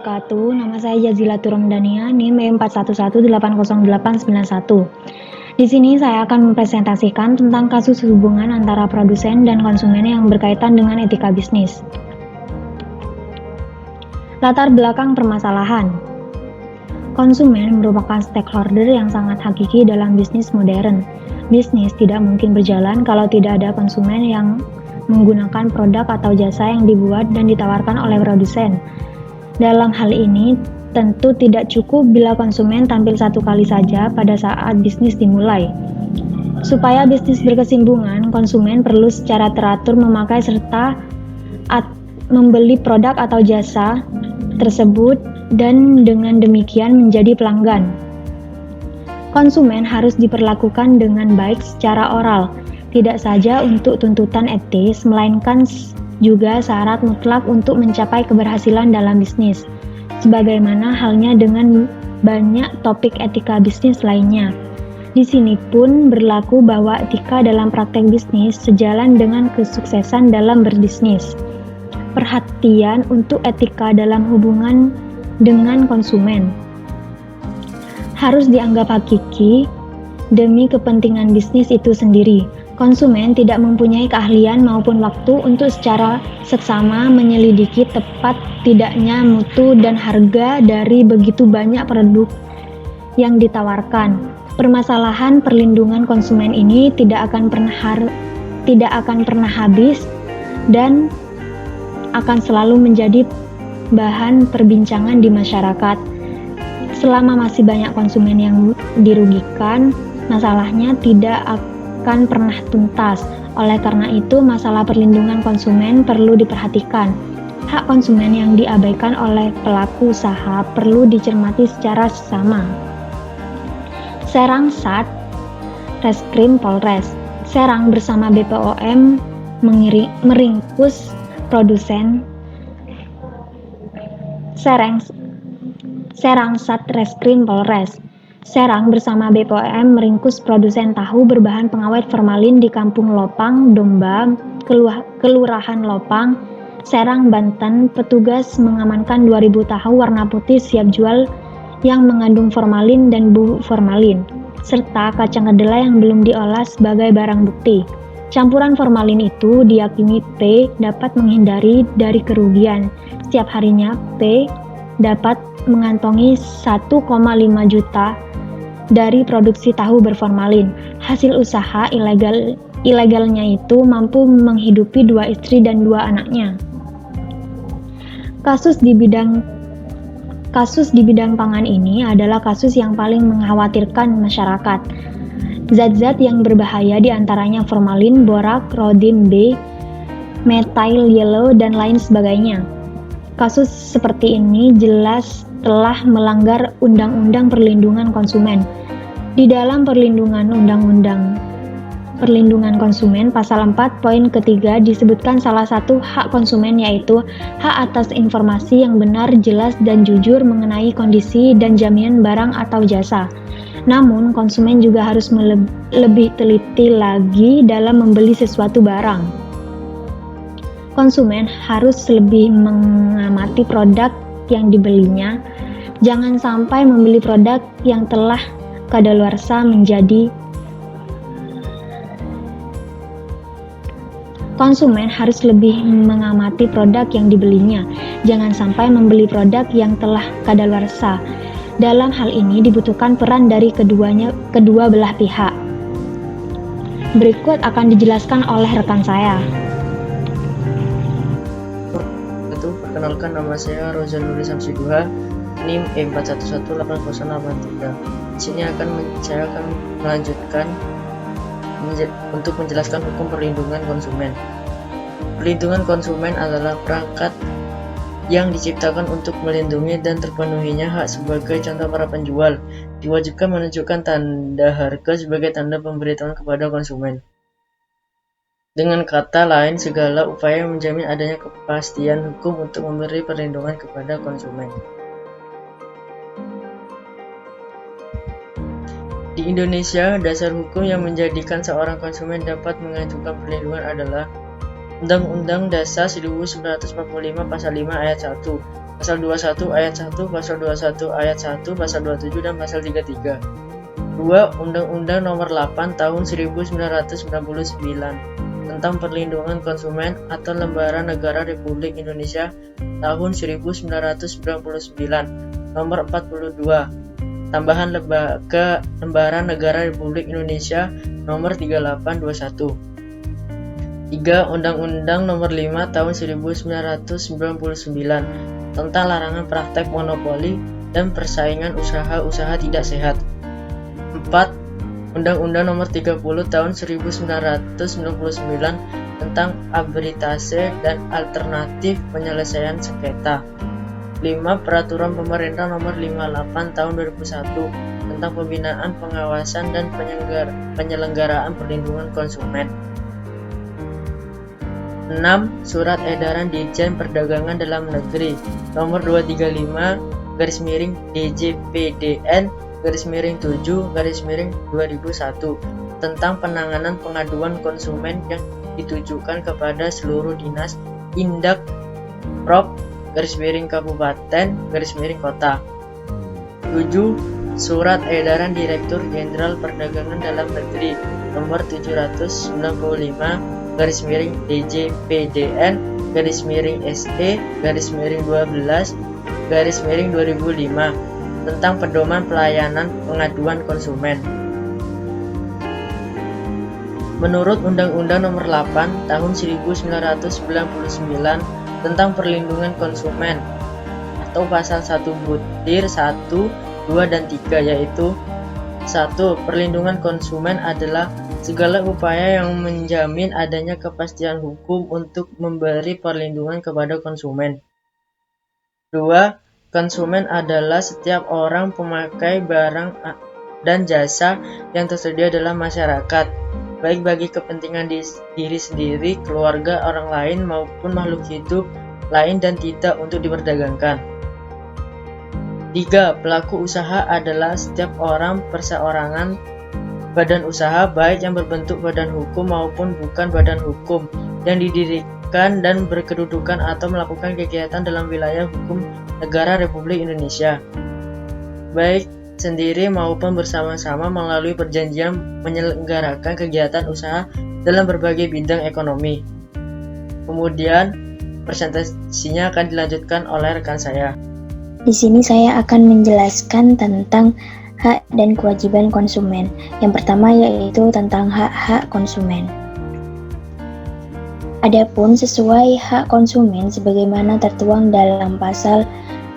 wabarakatuh. Nama saya Jazila Turangdania, NIM 41180891. Di sini saya akan mempresentasikan tentang kasus hubungan antara produsen dan konsumen yang berkaitan dengan etika bisnis. Latar belakang permasalahan. Konsumen merupakan stakeholder yang sangat hakiki dalam bisnis modern. Bisnis tidak mungkin berjalan kalau tidak ada konsumen yang menggunakan produk atau jasa yang dibuat dan ditawarkan oleh produsen. Dalam hal ini, tentu tidak cukup bila konsumen tampil satu kali saja pada saat bisnis dimulai. Supaya bisnis berkesinambungan, konsumen perlu secara teratur memakai serta membeli produk atau jasa tersebut dan dengan demikian menjadi pelanggan. Konsumen harus diperlakukan dengan baik secara oral, tidak saja untuk tuntutan etis, melainkan juga syarat mutlak untuk mencapai keberhasilan dalam bisnis. Sebagaimana halnya dengan banyak topik etika bisnis lainnya. Di sini pun berlaku bahwa etika dalam praktek bisnis sejalan dengan kesuksesan dalam berbisnis. Perhatian untuk etika dalam hubungan dengan konsumen harus dianggap hakiki demi kepentingan bisnis itu sendiri. Konsumen tidak mempunyai keahlian maupun waktu untuk secara seksama menyelidiki tepat tidaknya mutu dan harga dari begitu banyak produk yang ditawarkan. Permasalahan perlindungan konsumen ini tidak akan pernah habis dan akan selalu menjadi bahan perbincangan di masyarakat. Selama masih banyak konsumen yang dirugikan, masalahnya tidak akan pernah tuntas. Oleh karena itu, masalah perlindungan konsumen perlu diperhatikan. Hak konsumen yang diabaikan oleh pelaku usaha perlu dicermati secara sesama. Serang Sat Reskrim Polres Serang bersama BPOM meringkus produsen Serang Satreskrim Polres Serang bersama BPOM meringkus produsen tahu berbahan pengawet formalin di Kampung Lopang, Domba, Kelurahan Lopang, Serang, Banten. Petugas mengamankan 2.000 tahu warna putih siap jual yang mengandung formalin dan bubuk formalin, serta kacang kedelai yang belum diolah sebagai barang bukti. Campuran formalin itu diyakini P dapat menghindari dari kerugian. Setiap harinya P dapat mengantongi 1,5 juta dari produksi tahu berformalin. Hasil usaha ilegalnya itu mampu menghidupi 2 istri dan 2 anaknya. Kasus di bidang pangan ini adalah kasus yang paling mengkhawatirkan masyarakat. Zat-zat yang berbahaya diantaranya formalin, borak, rodin B, methyl yellow, dan lain sebagainya. Kasus seperti ini jelas telah melanggar Undang-Undang Perlindungan Konsumen. Di dalam Undang-Undang Perlindungan Konsumen Pasal 4 poin ketiga disebutkan salah satu hak konsumen yaitu hak atas informasi yang benar, jelas, dan jujur mengenai kondisi dan jaminan barang atau jasa. Namun, konsumen juga harus lebih teliti lagi dalam membeli sesuatu barang. Konsumen harus lebih mengamati produk yang dibelinya. Jangan sampai membeli produk yang telah kadaluarsa menjadi. Konsumen harus lebih mengamati produk yang dibelinya. Jangan sampai membeli produk yang telah kadaluarsa. Dalam hal ini dibutuhkan peran dari kedua belah pihak. Berikut akan dijelaskan oleh rekan saya. Perkenalkan, nama saya Rozan Nuri Samsiduha, NIM 41180893. Di sini saya akan melanjutkan untuk menjelaskan hukum perlindungan konsumen. Perlindungan konsumen adalah perangkat yang diciptakan untuk melindungi dan terpenuhinya hak. Sebagai contoh, para penjual diwajibkan menunjukkan tanda harga sebagai tanda pemberitahuan kepada konsumen. Dengan kata lain, segala upaya menjamin adanya kepastian hukum untuk memberi perlindungan kepada konsumen. Di Indonesia, dasar hukum yang menjadikan seorang konsumen dapat mengajukan perlindungan adalah Undang-Undang Dasar 1945 Pasal 5 Ayat 1. Pasal 21 ayat 1, Pasal 21 ayat 1, Pasal 27 dan Pasal 33. 2. Undang-Undang Nomor 8 Tahun 1999 tentang Perlindungan Konsumen atau Lembaran Negara Republik Indonesia Tahun 1999 Nomor 42. Tambahan Lembaga Lembaran Negara Republik Indonesia Nomor 3821. 3. Undang-Undang Nomor 5 Tahun 1999 tentang Larangan Praktek Monopoli dan Persaingan Usaha-usaha Tidak Sehat. 4. Undang-Undang Nomor 30 Tahun 1999 tentang Arbitrase dan Alternatif Penyelesaian Sengketa. 5. Peraturan Pemerintah Nomor 58 Tahun 2001 tentang Pembinaan, Pengawasan, dan Penyelenggaraan Perlindungan Konsumen. 6. Surat Edaran Ditjen Perdagangan Dalam Negeri Nomor 235/DJPDN/7/2001 tentang penanganan pengaduan konsumen yang ditujukan kepada seluruh dinas, indak, prop, kabupaten, kota. 7. Surat Edaran Direktur Jenderal Perdagangan Dalam Negeri Nomor 799/DJPDN/SE/12/2005 tentang pedoman pelayanan pengaduan konsumen. Menurut Undang-Undang Nomor 8 Tahun 1999 tentang Perlindungan Konsumen atau Pasal 1 butir 1, 2, dan 3, yaitu 1. Perlindungan konsumen adalah segala upaya yang menjamin adanya kepastian hukum untuk memberi perlindungan kepada konsumen. 2. Konsumen adalah setiap orang pemakai barang dan jasa yang tersedia dalam masyarakat, baik bagi kepentingan diri sendiri, keluarga, orang lain, maupun makhluk hidup lain dan tidak untuk diperdagangkan. 3. Pelaku usaha adalah setiap orang, perseorangan, badan usaha, baik yang berbentuk badan hukum maupun bukan badan hukum, yang didirikan dan berkedudukan atau melakukan kegiatan dalam wilayah hukum negara Republik Indonesia, baik sendiri maupun bersama-sama melalui perjanjian menyelenggarakan kegiatan usaha dalam berbagai bidang ekonomi. Kemudian, presentasinya akan dilanjutkan oleh rekan saya. Di sini saya akan menjelaskan tentang hak dan kewajiban konsumen. Yang pertama yaitu tentang hak-hak konsumen. Adapun sesuai hak konsumen sebagaimana tertuang dalam pasal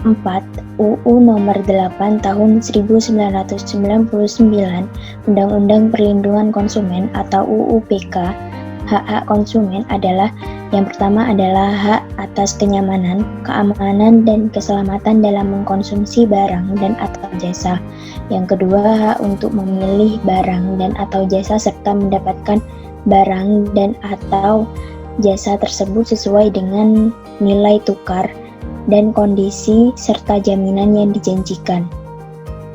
4 UU Nomor 8 Tahun 1999 Undang-Undang Perlindungan Konsumen atau UU PK, hak-hak konsumen adalah yang pertama adalah hak atas kenyamanan, keamanan, dan keselamatan dalam mengkonsumsi barang dan atau jasa. Yang kedua, hak untuk memilih barang dan atau jasa serta mendapatkan barang dan atau jasa tersebut sesuai dengan nilai tukar dan kondisi serta jaminan yang dijanjikan.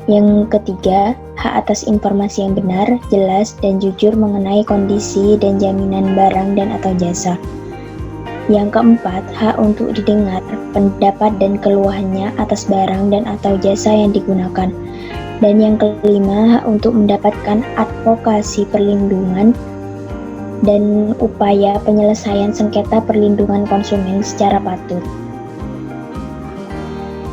Yang ketiga, hak atas informasi yang benar, jelas, dan jujur mengenai kondisi dan jaminan barang dan atau jasa. Yang keempat, hak untuk didengar pendapat dan keluhannya atas barang dan atau jasa yang digunakan. Dan yang kelima, hak untuk mendapatkan advokasi perlindungan dan upaya penyelesaian sengketa perlindungan konsumen secara patut.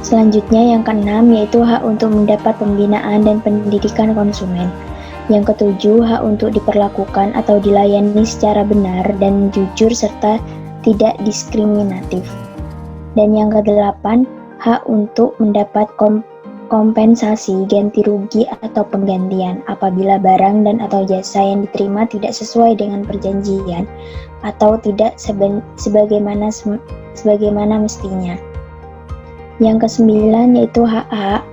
Selanjutnya yang keenam yaitu hak untuk mendapat pembinaan dan pendidikan konsumen. Yang ketujuh, hak untuk diperlakukan atau dilayani secara benar dan jujur serta tidak diskriminatif. Dan yang kedelapan, hak untuk mendapat kompensasi ganti rugi atau penggantian apabila barang dan atau jasa yang diterima tidak sesuai dengan perjanjian atau tidak sebagaimana mestinya. Yang kesembilan yaitu hak-hak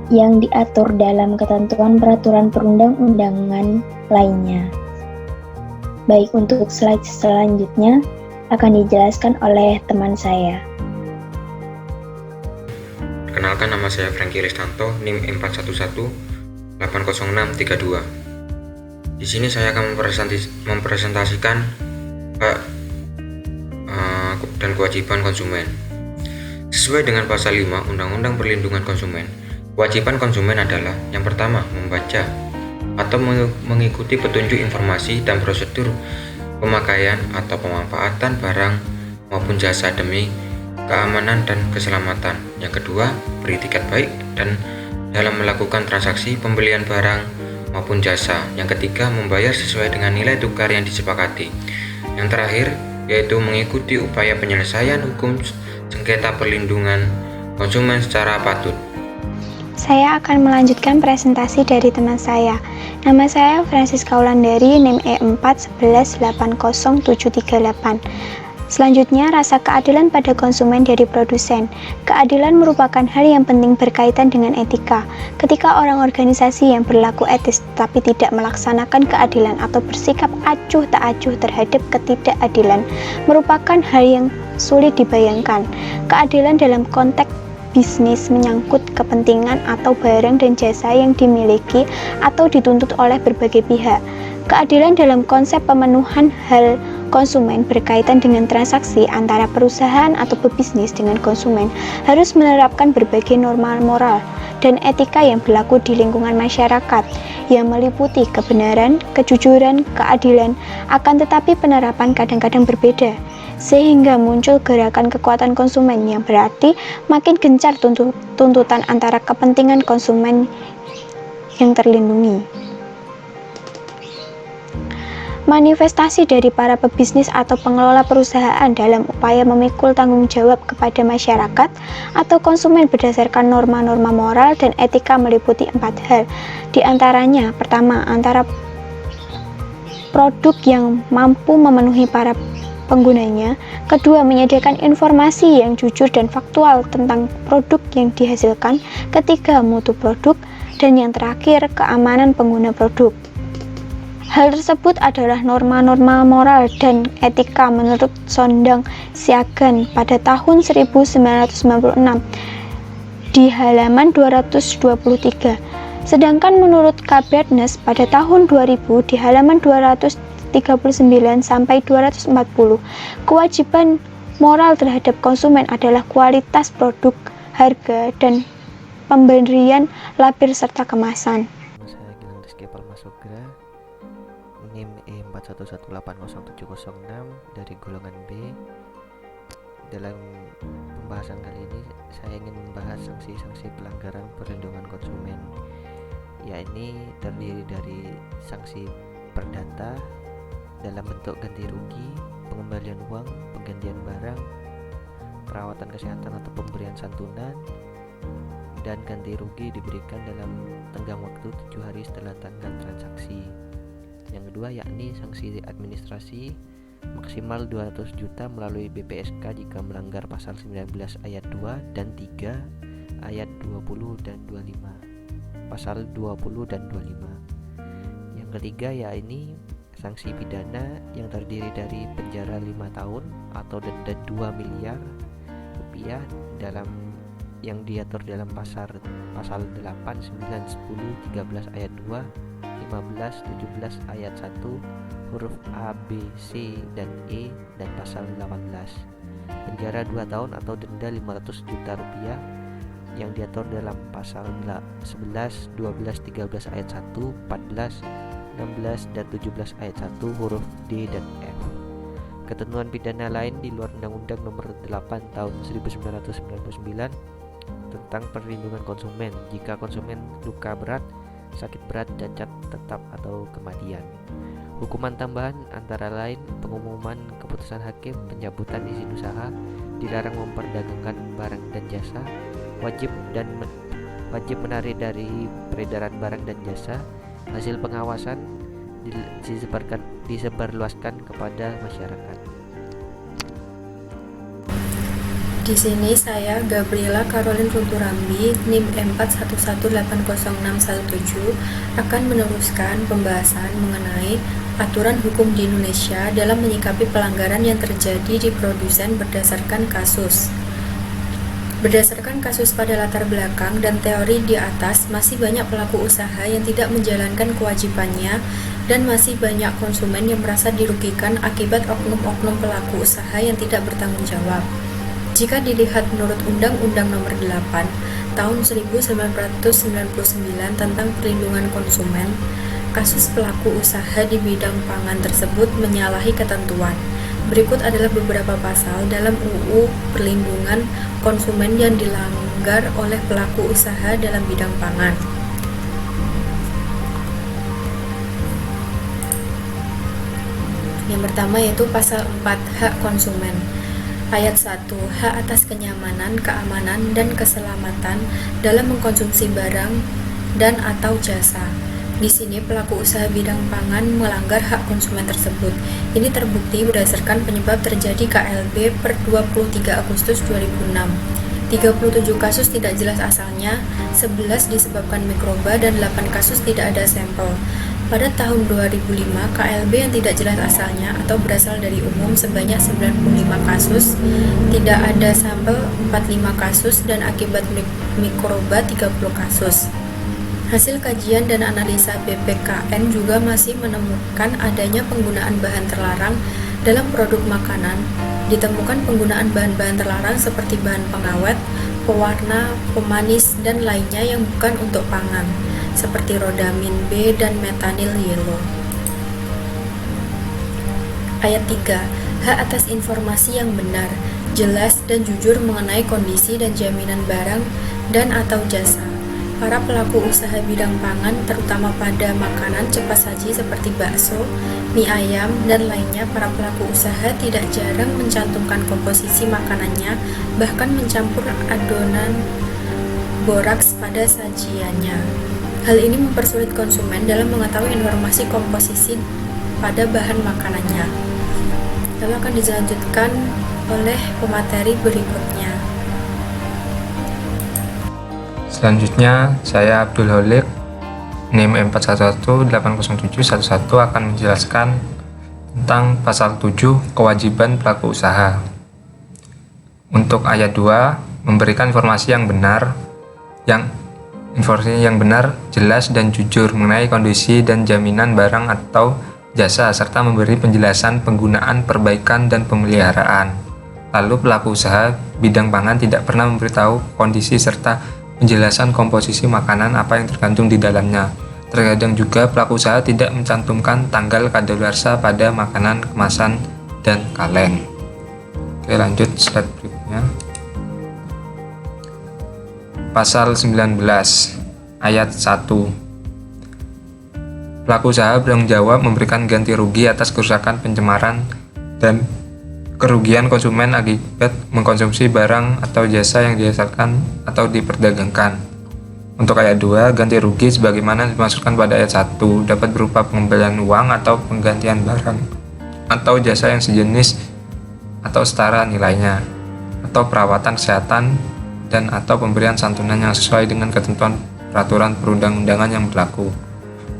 yang diatur dalam ketentuan peraturan perundang-undangan lainnya. Baik, untuk slide selanjutnya akan dijelaskan oleh teman saya. Perkenalkan, nama saya Franky Ristanto, NIM 411-80632. Di sini saya akan mempresentasikan hak dan kewajiban konsumen. Sesuai dengan pasal 5 Undang-Undang Perlindungan Konsumen, kewajiban konsumen adalah yang pertama, membaca atau mengikuti petunjuk informasi dan prosedur pemakaian atau pemanfaatan barang maupun jasa demi keamanan dan keselamatan. Yang kedua, beritikat baik dan dalam melakukan transaksi pembelian barang maupun jasa. Yang ketiga, membayar sesuai dengan nilai tukar yang disepakati. Yang terakhir, yaitu mengikuti upaya penyelesaian hukum sengketa perlindungan konsumen secara patut. Saya akan melanjutkan presentasi dari teman saya. Nama saya Francisca Wulandari, NIM E411180738. Selanjutnya, rasa keadilan pada konsumen dari produsen. Keadilan merupakan hal yang penting berkaitan dengan etika. Ketika orang organisasi yang berlaku etis tapi tidak melaksanakan keadilan atau bersikap acuh tak acuh terhadap ketidakadilan, merupakan hal yang sulit dibayangkan. Keadilan dalam konteks bisnis menyangkut kepentingan atau barang dan jasa yang dimiliki atau dituntut oleh berbagai pihak. Keadilan dalam konsep pemenuhan hal konsumen berkaitan dengan transaksi antara perusahaan atau pebisnis dengan konsumen harus menerapkan berbagai norma moral dan etika yang berlaku di lingkungan masyarakat yang meliputi kebenaran, kejujuran, keadilan, akan tetapi penerapan kadang-kadang berbeda sehingga muncul gerakan kekuatan konsumen yang berarti makin gencar tuntutan antara kepentingan konsumen yang terlindungi. Manifestasi dari para pebisnis atau pengelola perusahaan dalam upaya memikul tanggung jawab kepada masyarakat atau konsumen berdasarkan norma-norma moral dan etika meliputi 4 hal. Di antaranya, pertama, antara produk yang mampu memenuhi para penggunanya. Kedua, menyediakan informasi yang jujur dan faktual tentang produk yang dihasilkan. Ketiga, mutu produk. Dan yang terakhir, keamanan pengguna produk. Hal tersebut adalah norma-norma moral dan etika menurut Sondang Siagan pada tahun 1996 di halaman 223. Sedangkan menurut Kabernes pada tahun 2000 di halaman 239 sampai 240, kewajiban moral terhadap konsumen adalah kualitas produk, harga, dan pemberian label serta kemasan. Saya Gilang Rizky Palmasogra, NIM E411800706 dari golongan B. Dalam pembahasan kali ini saya ingin membahas sanksi-sanksi pelanggaran perlindungan konsumen. Yakni terdiri dari sanksi perdata dalam bentuk ganti rugi, pengembalian uang, penggantian barang, perawatan kesehatan atau pemberian santunan, dan ganti rugi diberikan dalam tenggang waktu 7 hari setelah tanggal transaksi. Yang kedua yakni sanksi administrasi maksimal 200 juta melalui BPSK jika melanggar pasal 19 ayat 2 dan 3 ayat 20 dan 25. Pasal 20 dan 25. Yang ketiga yakni sanksi pidana yang terdiri dari penjara 5 tahun atau denda 2 miliar rupiah dalam yang diatur dalam pasal 8, 9, 10, 13 ayat 2, 15, 17 ayat 1 huruf A, B, C, dan E, dan pasal 18. Penjara 2 tahun atau denda 500 juta rupiah yang diatur dalam pasal 11, 12, 13 ayat 1, 14, 16, dan 17 ayat 1 huruf D dan F. Ketentuan pidana lain di luar Undang-Undang Nomor 8 Tahun 1999 tentang perlindungan konsumen jika konsumen luka berat, sakit berat, cacat tetap atau kematian. Hukuman tambahan antara lain pengumuman keputusan hakim, pencabutan izin usaha, dilarang memperdagangkan barang dan jasa, wajib menarik dari peredaran barang dan jasa, hasil pengawasan disebarluaskan kepada masyarakat. Di sini saya Gabriela Caroline Runturambi, NIM E411800617 akan meneruskan pembahasan mengenai aturan hukum di Indonesia dalam menyikapi pelanggaran yang terjadi di produsen berdasarkan kasus. Berdasarkan kasus pada latar belakang dan teori di atas, masih banyak pelaku usaha yang tidak menjalankan kewajibannya dan masih banyak konsumen yang merasa dirugikan akibat oknum-oknum pelaku usaha yang tidak bertanggung jawab. Jika dilihat menurut Undang-Undang Nomor 8 Tahun 1999 tentang Perlindungan Konsumen, kasus pelaku usaha di bidang pangan tersebut menyalahi ketentuan. Berikut adalah beberapa pasal dalam UU Perlindungan Konsumen yang dilanggar oleh pelaku usaha dalam bidang pangan. Yang pertama yaitu pasal 4 hak konsumen. Ayat 1, hak atas kenyamanan, keamanan, dan keselamatan dalam mengkonsumsi barang dan atau jasa. Di sini pelaku usaha bidang pangan melanggar hak konsumen tersebut. Ini terbukti berdasarkan penyebab terjadi KLB per 23 Agustus 2006. 37 kasus tidak jelas asalnya, 11 disebabkan mikroba, dan 8 kasus tidak ada sampel. Pada tahun 2005, KLB yang tidak jelas asalnya atau berasal dari umum sebanyak 95 kasus, tidak ada sampel 45 kasus, dan akibat mikroba 30 kasus. Hasil kajian dan analisa BPKN juga masih menemukan adanya penggunaan bahan terlarang dalam produk makanan. Ditemukan penggunaan bahan-bahan terlarang seperti bahan pengawet, pewarna, pemanis, dan lainnya yang bukan untuk pangan, seperti rodamin B dan metanil yellow. Ayat 3. Hak atas informasi yang benar, jelas, dan jujur mengenai kondisi dan jaminan barang dan atau jasa. Para pelaku usaha bidang pangan, terutama pada makanan cepat saji seperti bakso, mie ayam, dan lainnya, para pelaku usaha tidak jarang mencantumkan komposisi makanannya, bahkan mencampur adonan boraks pada sajiannya. Hal ini mempersulit konsumen dalam mengetahui informasi komposisi pada bahan makanannya. Lalu akan dilanjutkan oleh pemateri berikutnya. Selanjutnya, saya Abdul Holik, NIM M41180711 akan menjelaskan tentang pasal 7 kewajiban pelaku usaha. Untuk ayat 2, memberikan informasi yang benar, jelas dan jujur mengenai kondisi dan jaminan barang atau jasa, serta memberi penjelasan penggunaan, perbaikan, dan pemeliharaan. Lalu pelaku usaha bidang pangan tidak pernah memberitahu kondisi serta penjelasan komposisi makanan apa yang tergantung di dalamnya. Terkadang juga pelaku usaha tidak mencantumkan tanggal kadaluarsa pada makanan, kemasan, dan kaleng. Oke, lanjut slide berikutnya. Pasal 19 ayat 1. Pelaku usaha bertanggung jawab memberikan ganti rugi atas kerusakan, pencemaran, dan kerugian konsumen akibat mengkonsumsi barang atau jasa yang dihasilkan atau diperdagangkan. Untuk ayat 2, ganti rugi sebagaimana dimaksudkan pada ayat 1 dapat berupa pengembalian uang atau penggantian barang atau jasa yang sejenis atau setara nilainya, atau perawatan kesehatan dan atau pemberian santunan yang sesuai dengan ketentuan peraturan perundang-undangan yang berlaku.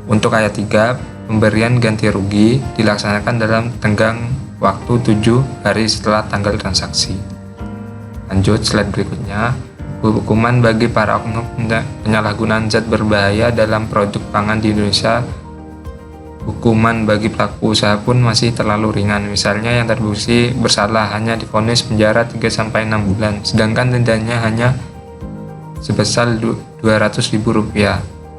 Untuk ayat 3, pemberian ganti rugi dilaksanakan dalam tenggang waktu 7 hari setelah tanggal transaksi. Lanjut slide berikutnya. Hukuman bagi para oknum penyalahgunaan zat berbahaya dalam produk pangan di Indonesia. Hukuman bagi pelaku usaha pun masih terlalu ringan. Misalnya yang terbukti bersalah hanya divonis penjara 3-6 bulan, sedangkan dendanya hanya sebesar Rp200.000.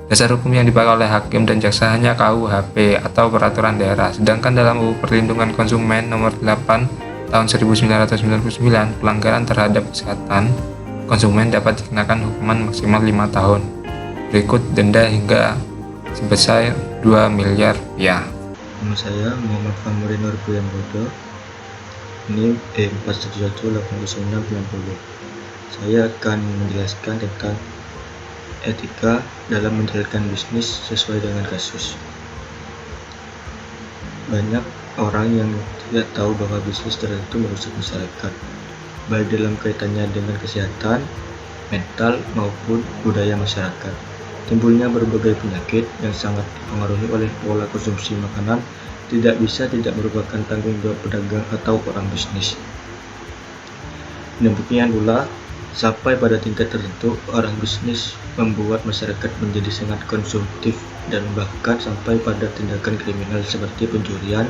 Dasar hukum yang dipakai oleh hakim dan jaksa hanya KUHP atau peraturan daerah, sedangkan dalam UU Perlindungan Konsumen Nomor 8 Tahun 1999, pelanggaran terhadap kesehatan konsumen dapat dikenakan hukuman maksimal 5 tahun. Berikut denda hingga sebesar 2 miliar rupiah. Nama saya Muhammad Famuri Nurbuyan Bodo, NIM M41180990. Saya akan menjelaskan tentang etika dalam menjalankan bisnis sesuai dengan kasus. Banyak orang yang tidak tahu bahwa bisnis tertentu merusak masyarakat, baik dalam kaitannya dengan kesehatan, mental, maupun budaya masyarakat. Timbulnya berbagai penyakit yang sangat dipengaruhi oleh pola konsumsi makanan tidak merupakan tanggung jawab pedagang atau orang bisnis. Demikian pula, sampai pada tingkat tertentu, orang bisnis membuat masyarakat menjadi sangat konsumtif dan bahkan sampai pada tindakan kriminal seperti pencurian,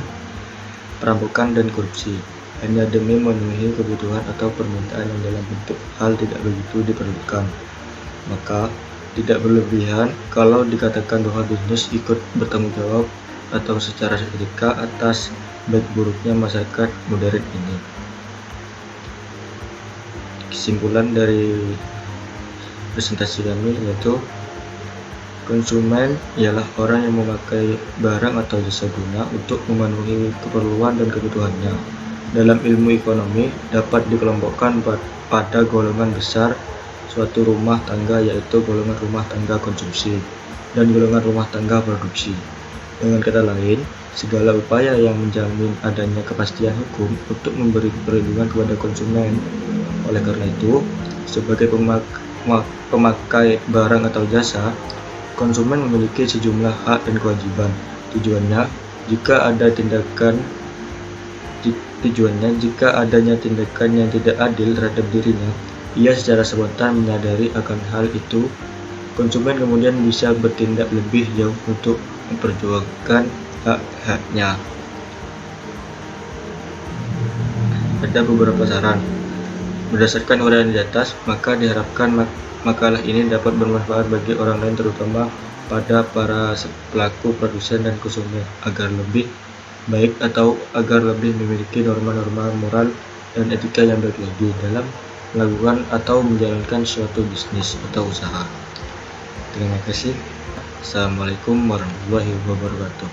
perampokan, dan korupsi. hanya demi memenuhi kebutuhan atau permintaan yang dalam bentuk hal tidak begitu diperlukan. Maka, tidak berlebihan kalau dikatakan bahwa bisnis ikut bertanggung jawab atau secara seketika atas baik buruknya masyarakat modern ini. Kesimpulan dari presentasi kami yaitu konsumen ialah orang yang memakai barang atau jasa guna untuk memenuhi keperluan dan kebutuhannya. Dalam ilmu ekonomi dapat dikelompokkan pada golongan besar suatu rumah tangga, yaitu golongan rumah tangga konsumsi dan golongan rumah tangga produksi. Dengan kata lain, segala upaya yang menjamin adanya kepastian hukum untuk memberi perlindungan kepada konsumen. Oleh karena itu, sebagai pemakai barang atau jasa, konsumen memiliki sejumlah hak dan kewajiban. Tujuannya, jika adanya tindakan yang tidak adil terhadap dirinya, ia secara spontan menyadari akan hal itu. Konsumen kemudian bisa bertindak lebih jauh untuk memperjuangkan hak-haknya. Ada beberapa saran. Berdasarkan uraian di atas, maka diharapkan makalah ini dapat bermanfaat bagi orang lain, terutama pada para pelaku produsen dan konsumen, agar lebih baik atau agar lebih memiliki norma-norma moral dan etika yang baik lagi dalam melakukan atau menjalankan suatu bisnis atau usaha. Terima kasih. Assalamualaikum warahmatullahi wabarakatuh.